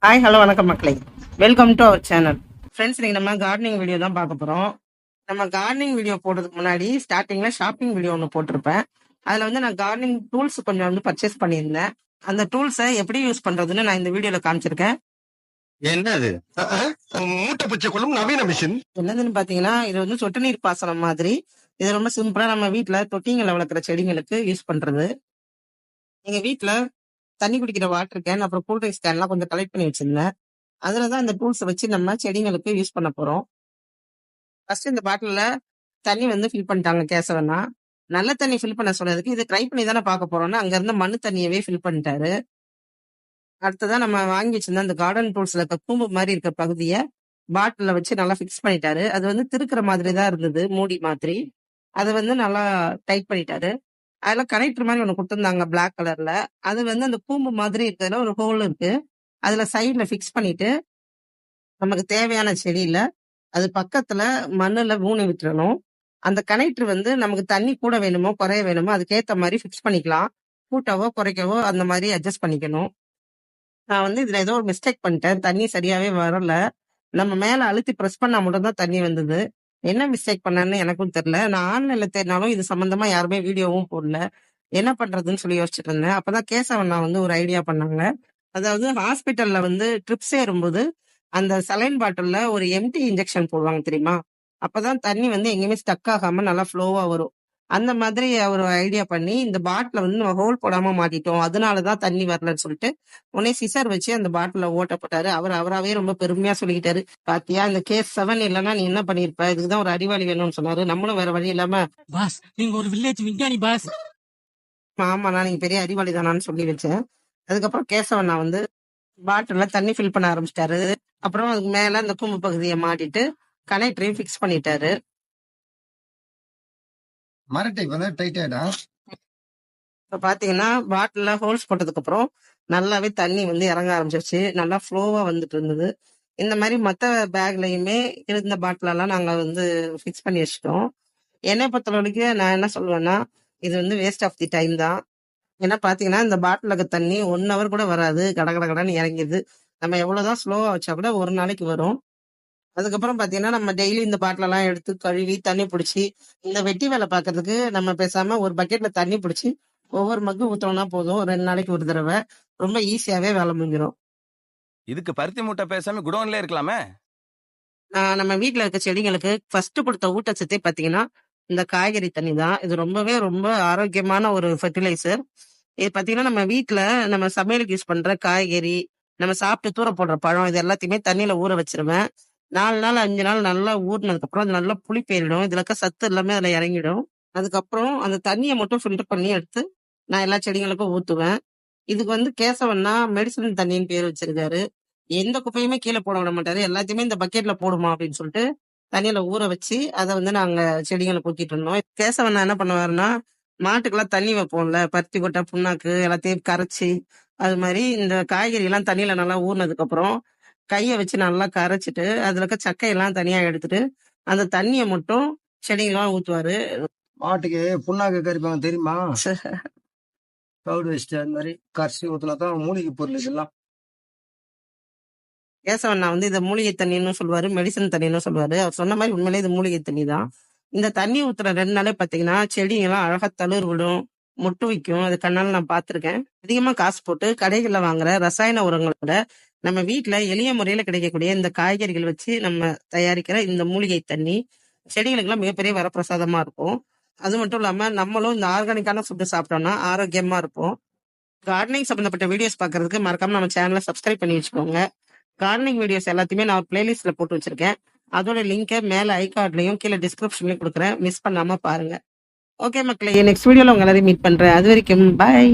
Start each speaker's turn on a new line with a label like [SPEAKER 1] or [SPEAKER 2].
[SPEAKER 1] Hi hello வணக்கம் மக்களே, welcome to our channel. Friends, இன்னைக்கு நம்ம கார்டனிங் வீடியோ தான் பார்க்க போகிறோம். நம்ம கார்டனிங் வீடியோ போடுறதுக்கு முன்னாடி ஸ்டார்டிங்கில் ஷாப்பிங் வீடியோ ஒன்று போட்டிருப்பேன். அதில் வந்து நான் கார்டனிங் டூல்ஸ் கொஞ்சம் வந்து பர்ச்சேஸ் பண்ணியிருந்தேன். அந்த டூல்ஸை எப்படி யூஸ் பண்ணுறதுன்னு நான் இந்த வீடியோவில் காமிச்சிருக்கேன்.
[SPEAKER 2] என்னது மூட்டை பச்சை கொள்ளும் நவீன மிஷின்
[SPEAKER 1] என்னதுன்னு பார்த்தீங்கன்னா, இது வந்து சொட்டு நீர் பாசனம் மாதிரி. இது ரொம்ப சிம்பிளாக நம்ம வீட்டில் தொட்டிங்களை வளர்க்குற செடிங்களுக்கு யூஸ் பண்ணுறது. எங்கள் வீட்டில் தண்ணி குடிக்கிற வாட்டர் கேன் அப்புறம் கூல்ட்ரிங்க்ஸ் கேன்லாம் கொஞ்சம் கலெக்ட் பண்ணி வச்சிருந்தேன். அதில் தான் இந்த டூல்ஸை வச்சு நம்ம செடிங்களுக்கு யூஸ் பண்ண போகிறோம். ஃபர்ஸ்ட் இந்த பாட்டில்ல தண்ணி வந்து ஃபில் பண்ணிட்டாங்க கேசவனா. நல்ல தண்ணி ஃபில் பண்ண சொன்னதுக்கு இது ட்ரை பண்ணி தானே பார்க்க போறோம்னா அங்க இருந்த மண்ணு தண்ணியவே ஃபில் பண்ணிட்டாரு. அடுத்ததான் நம்ம வாங்கி வச்சிருந்த அந்த கார்டன் டூல்ஸ்ல இருக்க கூம்பு மாதிரி இருக்க பகுதியை பாட்டில வச்சு நல்லா ஃபிக்ஸ் பண்ணிட்டாரு. அது வந்து திருக்கிற மாதிரி தான் இருந்தது, மூடி மாதிரி. அதை வந்து நல்லா டைட் பண்ணிட்டாரு. அதெல்லாம் கனெக்டர் மாதிரி ஒன்று கொடுத்துருந்தாங்க பிளாக் கலர்ல. அது வந்து அந்த கூம்பு மாதிரி இருக்கிறதுல ஒரு ஹோல் இருக்கு. அதுல சைட்ல ஃபிக்ஸ் பண்ணிட்டு நமக்கு தேவையான செடியில அது பக்கத்துல மண்ணுல ஊனி விட்டுறணும். அந்த கனெக்டர் வந்து நமக்கு தண்ணி கூட வேணுமோ குறைய வேணுமோ அதுக்கேத்த மாதிரி ஃபிக்ஸ் பண்ணிக்கலாம். கூட்டவோ குறைக்கவோ அந்த மாதிரி அட்ஜஸ்ட் பண்ணிக்கணும். நான் வந்து இதுல ஏதோ ஒரு மிஸ்டேக் பண்ணிட்டேன். தண்ணி சரியாவே வரல. நம்ம மேல அழுத்தி ப்ரெஸ் பண்ணா மட்டும் தான் தண்ணி வந்தது. என்ன மிஸ்டேக் பண்ணேன்னு எனக்கும் தெரியல. நான் ஆன்லைன்ல தேடினாலும் இது சம்பந்தமா யாருமே வீடியோவும் போடல. என்ன பண்றதுன்னு சொல்லி யோசிச்சுட்டு இருந்தேன். அப்பதான் கேசவண்ணா வந்து ஒரு ஐடியா பண்ணாங்க. அதாவது ஹாஸ்பிட்டல்ல வந்து ட்ரிப்ஸ் ஏறும்போது அந்த சலைன் பாட்டில்ல ஒரு எம்டி இன்ஜெக்ஷன் போடுவாங்க தெரியுமா? அப்பதான் தண்ணி வந்து எங்கேயுமே ஸ்டக் ஆகாம நல்லா ஃப்ளோவா வரும். அந்த மாதிரி ஒரு ஐடியா பண்ணி இந்த பாட்டில வந்து நம்ம ஹோல் போடாம மாட்டிட்டோம். அதனாலதான் தண்ணி வரலன்னு சொல்லிட்டு உடனே சிசர் வச்சு அந்த பாட்டில ஓட்ட போட்டாரு. அவராவே ரொம்ப பெருமையா சொல்லிக்கிட்டாரு. பாத்தியா, இந்த கேஸ் 7 இல்லைன்னா நீ என்ன பண்ணிருப்ப? இதுக்குதான் ஒரு அறிவாளி வேணும்னு சொன்னாரு. நம்மளும் வேற வழி இல்லாம
[SPEAKER 3] பாஸ், நீங்க ஒரு வில்லேஜ் விஞ்ஞானி பாஸ்.
[SPEAKER 1] ஆமாண்ணா நீங்க பெரிய அறிவாளி தானான்னு சொல்லி வச்சேன். அதுக்கப்புறம் கேசவண்ணா வந்து பாட்டில்ல தண்ணி ஃபில் பண்ண ஆரம்பிச்சிட்டாரு. அப்புறம் அதுக்கு மேல அந்த கூம்பு பகுதியை மாட்டிட்டு கனெக்டரையும் ஃபிக்ஸ் பண்ணிட்டாரு.
[SPEAKER 2] மரட்டை வந்து டைட் ஆயிடா.
[SPEAKER 1] இப்ப பாத்தீங்கன்னா பாட்டில்ல ஹோல்ஸ் போட்டதுக்கு அப்புறம் நல்லாவே தண்ணி வந்து இறங்க ஆரம்பிச்சிருச்சு. நல்லா ஃப்ளோவா வந்துட்டு இருந்தது. இந்த மாதிரி மத்த பேக்லயுமே இருந்த பாட்டில் எல்லாம் நாங்க வந்து ஃபிக்ஸ் பண்ணி வச்சுட்டோம். என்னை பொறுத்த வரைக்கும் நான் என்ன சொல்லுவேன்னா, இது வந்து வேஸ்ட் ஆஃப் தி டைம் தான். ஏன்னா பாத்தீங்கன்னா இந்த பாட்டில் இருக்க தண்ணி 1 ஹவர் கூட வராது, கடகடன்னு இறங்கிடுது. நம்ம எவ்வளவுதான் ஸ்லோவா வச்சா கூட ஒரு நாளைக்கு வரும். அதுக்கப்புறம் பாத்தீங்கன்னா நம்ம டெய்லி இந்த பாட்டில எல்லாம் எடுத்து கழுவி தண்ணி பிடிச்சி இந்த வெட்டி வேலை பார்க்கறதுக்கு நம்ம பேசாம ஒரு பக்கெட்ல தண்ணி பிடிச்சி ஒவ்வொரு மக்கு ஊத்தோம்னா போதும். 2 நாளைக்கு ஒரு தடவை ரொம்ப ஈஸியாவே வேலை முடிஞ்சிடும்.
[SPEAKER 4] இதுக்கு பருத்தி மூட்டை பேசாம குடோன்ல இருக்கலாமே.
[SPEAKER 1] நம்ம வீட்ல இருக்க செடிங்களுக்கு ஃபர்ஸ்ட் கொடுத்த ஊட்டச்சத்தே பாத்தீங்கன்னா இந்த காய்கறி தண்ணி தான். இது ரொம்ப ஆரோக்கியமான ஒரு ஃபெர்டிலைசர். இது பாத்தீங்கன்னா நம்ம வீட்ல நம்ம சமையலுக்கு யூஸ் பண்ற காய்கறி, நம்ம சாப்பிட்டு தூர போடுற பழம், இது எல்லாத்தையுமே தண்ணியில ஊற வச்சிருவேன். 4 நாள் 5 நாள் நல்லா ஊறினதுக்கு அப்புறம் அது நல்லா புளிப்பேறிடும். இதுல இருக்க சத்து எல்லாமே அதுல இறங்கிடும். அதுக்கப்புறம் அந்த தண்ணியை மட்டும் ஃபில்டர் பண்ணி எடுத்து நான் எல்லா செடிகளுக்கும் ஊத்துவேன். இதுக்கு வந்து கேசவன்னா மெடிசன் தண்ணின்னு பேர் வச்சிருக்காரு. எந்த குப்பையுமே கீழே போட விட மாட்டாரு. எல்லாத்தையுமே இந்த பக்கெட்ல போடுமா அப்படின்னு சொல்லிட்டு தண்ணியில ஊற வச்சு அதை வந்து நாங்க செடிகளுக்கு ஊத்திட்டு இருந்தோம். கேசவண்ணா என்ன பண்ணுவாருன்னா, மாட்டுக்கெல்லாம் தண்ணி வைப்போம்ல, பருத்தி கொட்டை புண்ணாக்கு எல்லாத்தையும் கரைச்சி அது மாதிரி இந்த காய்கறி எல்லாம் தண்ணியில நல்லா ஊறினதுக்கு அப்புறம் கையை வச்சு நல்லா கரைச்சிட்டு அதுல இருக்க சக்கையெல்லாம் தனியா எடுத்துட்டு அந்த தண்ணியை மட்டும் செடிகள்லாம் ஊத்துவாரு.
[SPEAKER 2] மாட்டுக்கு புண்ணாக்கு கறிப்பாங்க தெரியுமா? கவுடு வச்சுட்டு அந்த மாதிரி கரைச்சி ஊத்தினா தான் மூலிகை பொருள் இதெல்லாம்.
[SPEAKER 1] கேசவண்ணா வந்து இதை மூலிகை தண்ணின்னு சொல்லுவாரு, மெடிசன் தண்ணின்னு சொல்லுவாரு. அவர் சொன்ன மாதிரி உண்மையிலே இது மூலிகை தண்ணி தான். இந்த தண்ணி ஊத்துற 2 நாளே பாத்தீங்கன்னா செடிங்கெல்லாம் அழகா தளிர் விடும், மொட்டு வைக்கும். அது கண்ணால நான் பார்த்திருக்கேன். அதிகமா காசு போட்டு கடைகள்ல வாங்குற ரசாயன உரங்களை விட நம்ம வீட்டுல எளிய முறையில கிடைக்கக்கூடிய இந்த காய்கறிகள் வச்சு நம்ம தயாரிக்கிற இந்த மூலிகை தண்ணி செடிகளுக்கு எல்லாம் மிகப்பெரிய வரப்பிரசாதமா இருக்கும். அது மட்டும் இல்லாம நம்மளும் இந்த ஆர்கானிக்கான ஃபுட்டு சாப்பிட்டோம்னா ஆரோக்கியமா இருப்போம். கார்டனிங் சம்பந்தப்பட்ட வீடியோஸ் பாக்குறதுக்கு மறக்காம நம்ம சேனலை சப்ஸ்கிரைப் பண்ணி வச்சுக்கோங்க. கார்டனிங் வீடியோஸ் எல்லாத்தையுமே நான் ஒரு பிளேலிஸ்ட்ல போட்டு வச்சிருக்கேன். அதோட லிங்கை மேல ஐகார்ட்லயும் கீழே டிஸ்கிரிப்ஷன்லயும் கொடுக்குறேன். மிஸ் பண்ணாம பாருங்க. ஓகே மக்களே, நெக்ஸ்ட் வீடியோல உங்க எல்லாரையும் மீட் பண்றேன். அது வரைக்கும் பாய்.